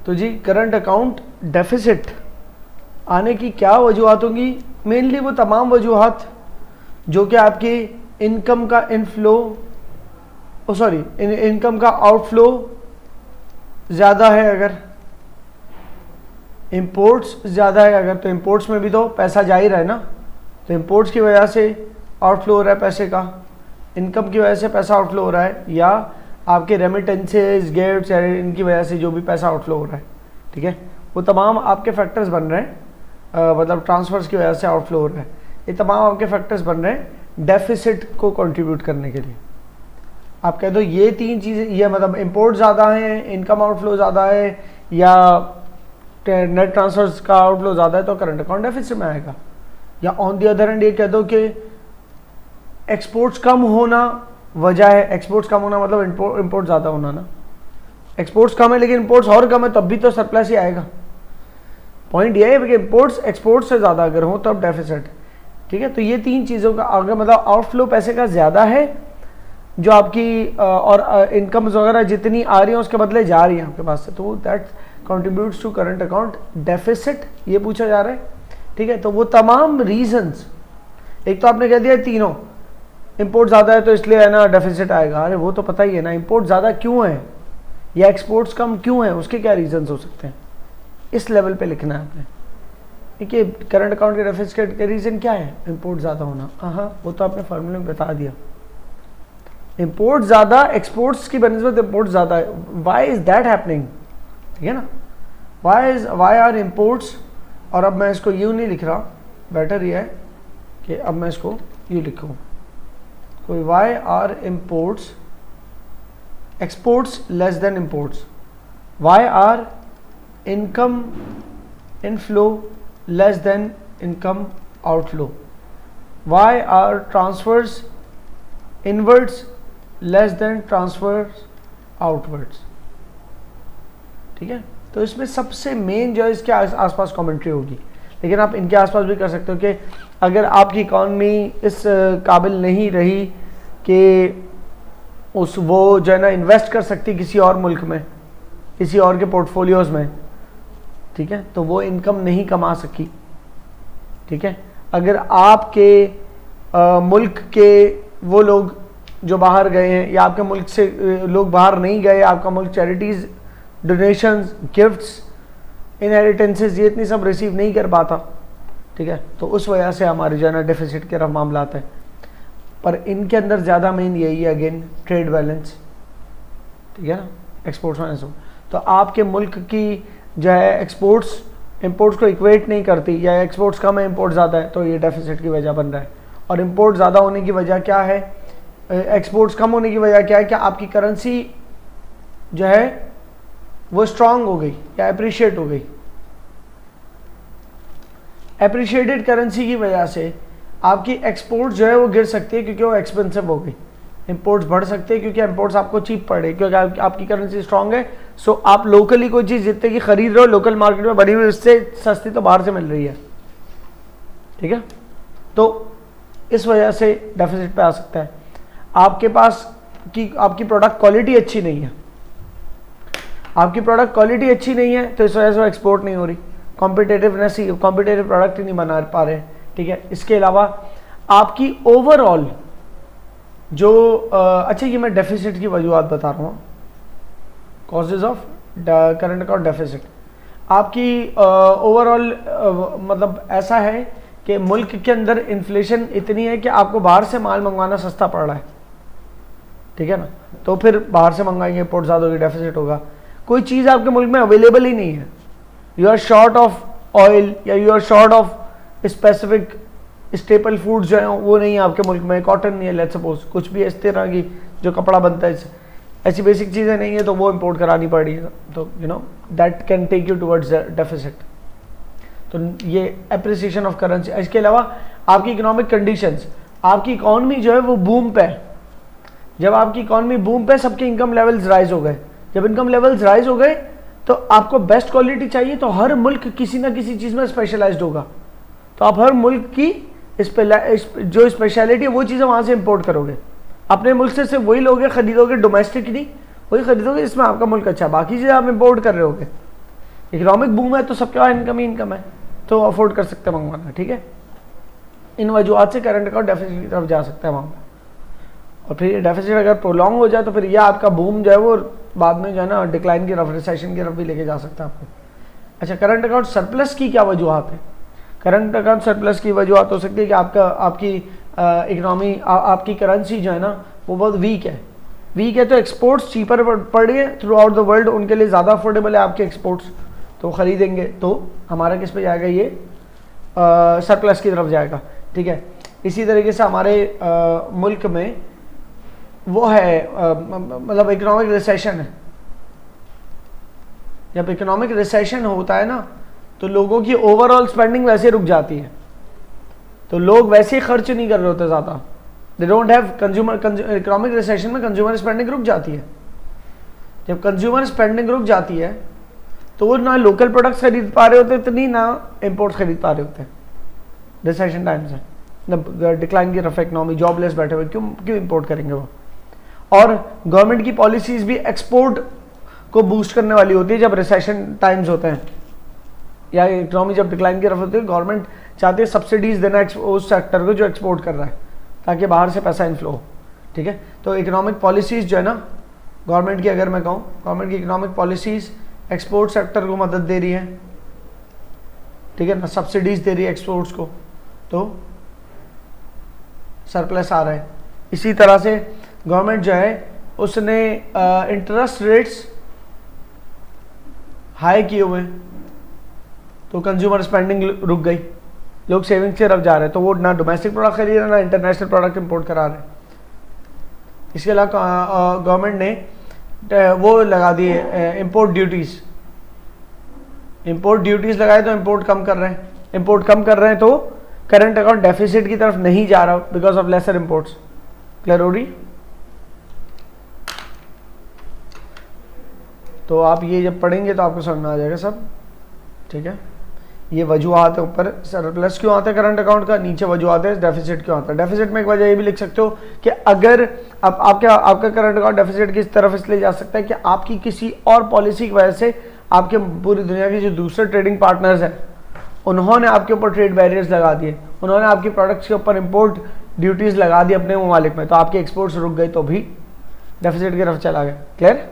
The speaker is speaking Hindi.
तो जी करंट अकाउंट डेफिसिट आने की क्या वजूहत होंगी? मेनली वो तमाम वजूहत जो कि आपकी इनकम का इनफ्लो इनकम का आउटफ्लो ज़्यादा है, अगर इंपोर्ट्स ज़्यादा है अगर, तो इंपोर्ट्स में भी तो पैसा जा ही रहा है ना, तो इंपोर्ट्स की वजह से आउटफ्लो हो रहा है पैसे का, इनकम की वजह से पैसा आउटफ्लो हो रहा है, या आपके रेमिटेंसेज गिफ्ट्स इनकी वजह से जो भी पैसा आउटफ्लो हो रहा है, ठीक है, वो तमाम आपके फैक्टर्स बन रहे हैं, मतलब ट्रांसफर्स की वजह से आउटफ्लो हो रहा है, ये तमाम आपके फैक्टर्स बन रहे हैं डेफिसिट को कंट्रीब्यूट करने के लिए। आप कह दो ये तीन चीज़ें, ये मतलब इंपोर्ट ज़्यादा है, इनकम आउटफ्लो ज़्यादा है, या नेट ट्रांसफर्स का आउटफ्लो ज़्यादा है, तो करंट अकाउंट डेफिसिट में आएगा। या ऑन दी अदर एंड ये कह दो कि एक्सपोर्ट्स कम होना वजह है, एक्सपोर्ट्स कम होना मतलब इंपोर्ट ज़्यादा होना ना, एक्सपोर्ट्स कम है लेकिन इंपोर्ट्स और कम है, तब भी तो सरप्लस ही आएगा। पॉइंट ये है कि इंपोर्ट्स एक्सपोर्ट से ज़्यादा अगर हो तब डेफिसिट, ठीक है। तो ये तीन चीज़ों का अगर मतलब आउटफ्लो पैसे का ज़्यादा है जो आपकी और इनकम्स वगैरह जितनी आ रही हैं उसके बदले जा रही हैं आपके पास से, तो that contributes to current account deficit, ये पूछा जा रहा है, ठीक है। तो वो तमाम रीजंस, एक तो आपने कह दिया तीनों, इंपोर्ट ज़्यादा है तो इसलिए है ना डेफिसिट आएगा, अरे वो तो पता ही है ना, इंपोर्ट ज़्यादा क्यों है या एक्सपोर्ट्स कम क्यों है, उसके क्या रीजंस हो सकते हैं, इस लेवल पे लिखना है आपने। देखिए करंट अकाउंट के डेफिसिट के रीज़न क्या है, इंपोर्ट ज़्यादा होना, हाँ वो तो आपने फार्मूले में बता दिया, इंपोर्ट ज़्यादा एक्सपोर्ट्स की बनस्बत इंपोर्ट ज़्यादा है, वाई इज़ दैट हैपनिंग, ठीक है ना, वाई आर इंपोर्ट्स, और अब मैं इसको यूँ नहीं लिख रहा, बेटर ये है कि अब मैं इसको यूँ लिखूँ, कोई why are imports exports less than imports, why are income inflow less than income outflow, why are transfers inwards less than transfers outwards, ठीक है। तो इसमें सबसे मेन जो है इसके आसपास कमेंट्री होगी, लेकिन आप इनके आसपास भी कर सकते हो कि अगर आपकी इकॉनमी इस काबिल नहीं रही कि उस वो जो है ना इन्वेस्ट कर सकती किसी और मुल्क में, किसी और के पोर्टफोलियोज़ में, ठीक है, तो वो इनकम नहीं कमा सकी, ठीक है। अगर आपके मुल्क के वो लोग जो बाहर गए हैं या आपके मुल्क से लोग बाहर नहीं गए, आपका मुल्क चैरिटीज़, डोनेशंस, गिफ्ट्स, इनहेरिटेंसेस ये इतनी सब रिसीव नहीं कर पाता, ठीक है, तो उस वजह से हमारे जो है ना डेफिसिट के रफ मामला आता है। पर इनके अंदर ज़्यादा मेन यही है अगेन ट्रेड बैलेंस, ठीक है ना, एक्सपोर्ट्स माइनस। तो आपके मुल्क की जो है एक्सपोर्ट्स इंपोर्ट्स को इक्वेट नहीं करती, या एक्सपोर्ट्स कम है इंपोर्ट ज़्यादा है, तो ये डेफिसिट की वजह बन रहा है। और इंपोर्ट ज़्यादा होने की वजह क्या है, एक्सपोर्ट्स कम होने की वजह क्या है कि आपकी करेंसी जो है वो स्ट्रांग हो गई या अप्रिशिएट हो गई। अप्रिशिएटेड करेंसी की वजह से आपकी एक्सपोर्ट जो है वो गिर सकती है क्योंकि वो एक्सपेंसिव हो गई, इंपोर्ट्स बढ़ सकते हैं क्योंकि इंपोर्ट्स आपको चीप पड़ रही है, क्योंकि आपकी करेंसी स्ट्रांग है। सो आप लोकली कोई चीज़ जितने की खरीद रहे हो लोकल मार्केट में बड़ी हुई, उससे सस्ती तो बाहर से मिल रही है, ठीक है। तो इस वजह से डेफिसिट पे आ सकता है। आपके पास आपकी प्रोडक्ट क्वालिटी अच्छी नहीं है, आपकी प्रोडक्ट क्वालिटी अच्छी नहीं है तो इस वजह से वो एक्सपोर्ट नहीं हो रही, कॉम्पिटेटिव प्रोडक्ट ही नहीं बना पा रहे, ठीक है। इसके अलावा आपकी ओवरऑल जो अच्छा ये मैं डेफिसिट की वजूहत बता रहा हूँ, causes of current account deficit. आपकी ओवरऑल मतलब ऐसा है कि मुल्क के अंदर इन्फ्लेशन इतनी है कि आपको बाहर से माल मंगवाना सस्ता पड़ रहा है, ठीक है ना, तो फिर बाहर से मंगाएंगे, इंपोर्ट ज़्यादा होगी, डेफिसिट होगा। कोई चीज़ आपके मुल्क में अवेलेबल ही नहीं है, you are short of oil या you are short of specific staple foods जो हैं वो नहीं है आपके मुल्क में, कॉटन नहीं है, लेट्स सपोज कुछ भी इस तरह की जो कपड़ा बनता है ऐसी बेसिक चीज़ें नहीं है, तो वो इंपोर्ट करानी पड़ रही है, तो you know that can take you towards deficit. तो ये एप्रिसिएशन ऑफ करेंसी। इसके अलावा आपकी इकोनॉमिक कंडीशंस, आपकी इकॉनमी जो है वो बूम पे है। जब आपकी इकॉनमी बूम पे, सबके इनकम लेवल्स राइज हो गए, जब इनकम लेवल्स राइज हो गए तो आपको बेस्ट क्वालिटी चाहिए, तो हर मुल्क किसी ना किसी चीज़ में स्पेशलाइज्ड होगा, तो आप हर मुल्क की जो स्पेशलिटी है वो चीज़ें वहाँ से इंपोर्ट करोगे, अपने मुल्क से सिर्फ वही लोगे खरीदोगे, डोमेस्टिकली वही खरीदोगे जिसमें आपका मुल्क अच्छा है, बाकी चीज़ें आप इंपोर्ट कर रहे होगे। इकोनॉमिक बूम है तो सबके पास इनकम ही इनकम है, तो अफोर्ड कर सकते हैं मंगवाना, ठीक है। इन वजूहत से करंट अकाउंट डेफिसिट की तरफ जा सकता है मामला, और फिर ये डेफिसिट अगर प्रोलॉन्ग हो जाए तो फिर यह आपका बूम जो है वो बाद में जो है ना डिक्लाइन की तरफ, रिसेशन की तरफ भी लेके जा सकता है आपको। अच्छा, करंट अकाउंट सरप्लस की क्या वजूहत है? करंट अकाउंट सरप्लस की वजूहत हो सकती है कि आपकी इकनॉमी, आपकी करेंसी जो है ना वो बहुत वीक है तो एक्सपोर्ट्स चीपर पड़ रही है थ्रू आउट द वर्ल्ड, उनके लिए ज़्यादा अफोर्डेबल है आपके एक्सपोर्ट्स, तो ख़रीदेंगे, तो हमारा किस पे जाएगा, ये सरप्लस की तरफ जाएगा, ठीक है। इसी तरीके से हमारे मुल्क में वो है मतलब इकोनॉमिक रिसेशन है। जब इकोनॉमिक रिसेशन होता है ना तो लोगों की ओवरऑल स्पेंडिंग वैसे रुक जाती है, तो लोग वैसे ही खर्च नहीं कर रहे होते ज़्यादा, they don't have consumer. Economic recession में कंज्यूमर स्पेंडिंग रुक जाती है। जब कंज्यूमर स्पेंडिंग रुक जाती है तो वो ना लोकल प्रोडक्ट्स खरीद पा रहे होते इतनी, ना इम्पोर्ट्स खरीद पा रहे होते। रिसेशन टाइम्स है, डिक्लाइन की तरफ इकोनॉमी, जॉबलेस बैठे हुए, क्यों इम्पोर्ट करेंगे वो। और गवर्नमेंट की पॉलिसीज भी एक्सपोर्ट को बूस्ट करने वाली होती है जब रिसेशन टाइम्स होते हैं या इकोनॉमी जब डिक्लाइन की तरफ होती है। गवर्नमेंट चाहती है सब्सिडीज देना उस सेक्टर को जो एक्सपोर्ट कर रहा है, ताकि बाहर से पैसा इनफ्लो हो, ठीक है। तो इकोनॉमिक पॉलिसीज जो है ना गवर्नमेंट की, अगर मैं कहूँ गवर्नमेंट की इकोनॉमिक पॉलिसीज एक्सपोर्ट सेक्टर को मदद दे रही है, ठीक है ना, सब्सिडीज दे रही है एक्सपोर्ट्स को, तो सरप्लस आ रहा है। इसी तरह से गवर्नमेंट जो है उसने इंटरेस्ट रेट्स हाई किए हुए हैं, तो कंज्यूमर स्पेंडिंग रुक गई, लोग सेविंग से तरफ जा रहे हैं, तो वो ना डोमेस्टिक प्रोडक्ट खरीद रहे हैं ना इंटरनेशनल प्रोडक्ट इंपोर्ट करा रहे हैं। इसके अलावा गवर्नमेंट ने वो लगा दिए इंपोर्ट ड्यूटीज़ लगाए, तो इंपोर्ट कम कर रहे हैं, तो करंट अकाउंट डेफिसिट की तरफ नहीं जा रहा because of lesser imports. Clear हो रही? तो आप ये जब पढ़ेंगे तो आपको समझ में आ जाएगा सब, ठीक है। ये वजूहत है, ऊपर सरप्लस क्यों आता है करंट अकाउंट का, नीचे वजूहत है डेफिसिट क्यों आता है। डेफिसिट में एक वजह ये भी लिख सकते हो कि अगर आपका करंट अकाउंट डेफिसिट की तरफ इसलिए जा सकता है कि आपकी किसी और पॉलिसी की वजह से आपके पूरी दुनिया के जो दूसरे ट्रेडिंग पार्टनर्स हैं उन्होंने आपके ऊपर ट्रेड बैरियर्स लगा दिए, उन्होंने आपकी प्रोडक्ट्स के ऊपर इंपोर्ट ड्यूटीज़ लगा दी अपने ममालिक में, तो आपके एक्सपोर्ट्स रुक गए, तो भी डेफिसिट की तरफ चला गया। क्लियर?